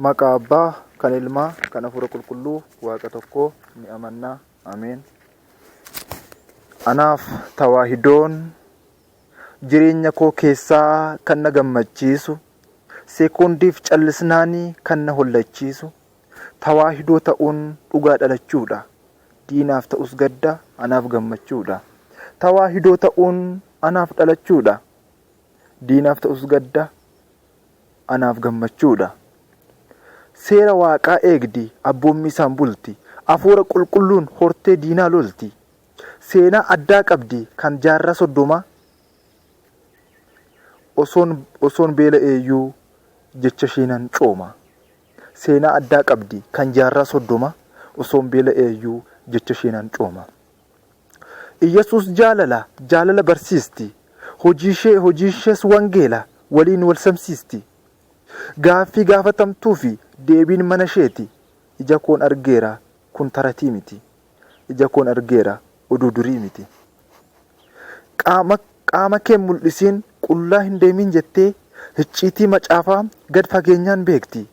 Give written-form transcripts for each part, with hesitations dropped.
Maqaa Abbaa, kan Ilmaa, kan Hafuura Qulqulluu, Waaqa tokkoo ni amanna. Ameen. Anaaf tawaahidoon jireenya koo keessaa kan na gammachiisu, sekoondiif callisnaanii kan na hollachiisu, tawaahidoo ta'uun dhugaa dhalachuudha. Diinaaf ta'us gadda anaaf gammachuudha. Tawaahidoo ta'uun anaaf dhalachuudha. Diinaaf ta'us gadda anaaf gammachuudha. Seera Waaqaa eegdi, abboommii isaan bulti. Hafuura Qulqulluun hortee diinaa lolti. Seenaa addaa qabdi kan jaarraa 30 osoon beela eeyyuu jecha isheenan cooma. Seenaa addaa qabdi kan jaarraa 30 osoon beela eeyyuu jecha isheenan cooma. Iyyasuus jaalala barsiisti. Hojii ishees wangeela waliin wal samsiisti. Gaaffii gaafatamtuu fi deebiin mana isheeti. Ija koon argeera kun taratii miti. Ija koon argeera oduu durii miti. Qaama kee mul'isiin qullaa hin deemin jettee icciitii macaafaa gad fageenyaan beekti.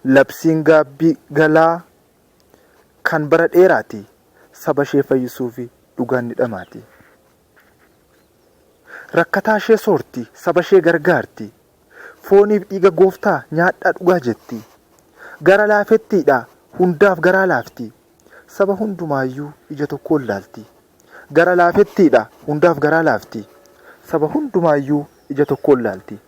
Labsiin gaabbii galaa kan bara dheeraati. Saba ishee fayyisuu fi dhugaan ni dhamaati. Rakkataa ishee soorti, saba ishee gargaarti. Fooniif dhiiga gooftaa nyaadhaa dhugaa jetti. Gara laafettiidha hundaaf garaa laafti. Saba hundumaayyuu ija tokkoon laalti. Gara laafettiidha hundaaf garaa laafti. Saba hundumaayyuu ija tokkoon laalti.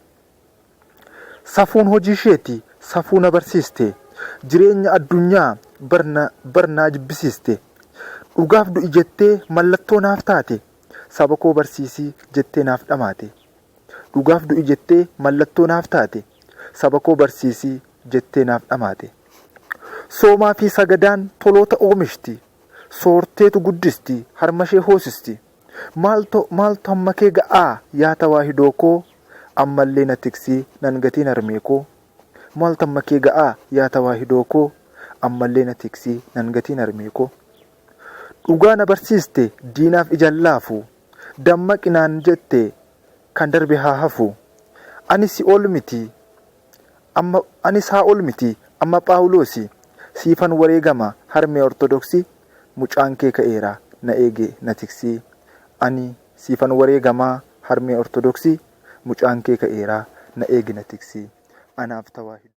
Safuun hojii isheeti, safuu na barsiiste. Jireenya addunyaa barnaa jibbisiiste. Dhugaaf du'i jettee mallattoo naaf taate. Saba koo barsiisii jettee naaf dhamaate. Dhugaaf du'i jettee mallattoo naaf taate. Saba koo barsiisii jettee naaf dhamaate. Soomaa fi sagadaan toloota oomishti. Soorteetu guddisti, harma ishee hoosisti. Maaltu hamma kee ga'aa yaa tawaahidoo koo, ammallee na tiksii nan gatiin harmee koo. Maaltu hamma kee ga'aa yaa tawaahidoo koo, ammallee na tiksii nan gatiin harmee koo. Dhugaa na barsiiste diinaaf ijaan laafu. Dammaqinaan jette kan darbe haa hafu. Anis haa ol miti amma Phaawulosi. Siifan wareegama harmee Ortodoksii. Mucaan kee ka'eera na eege na tiksii. Ani siifan wareegamaa harmee Ortodoksii. Mucaan kee ka'eera na eege na tiksii. Anaaf tawaahidoo.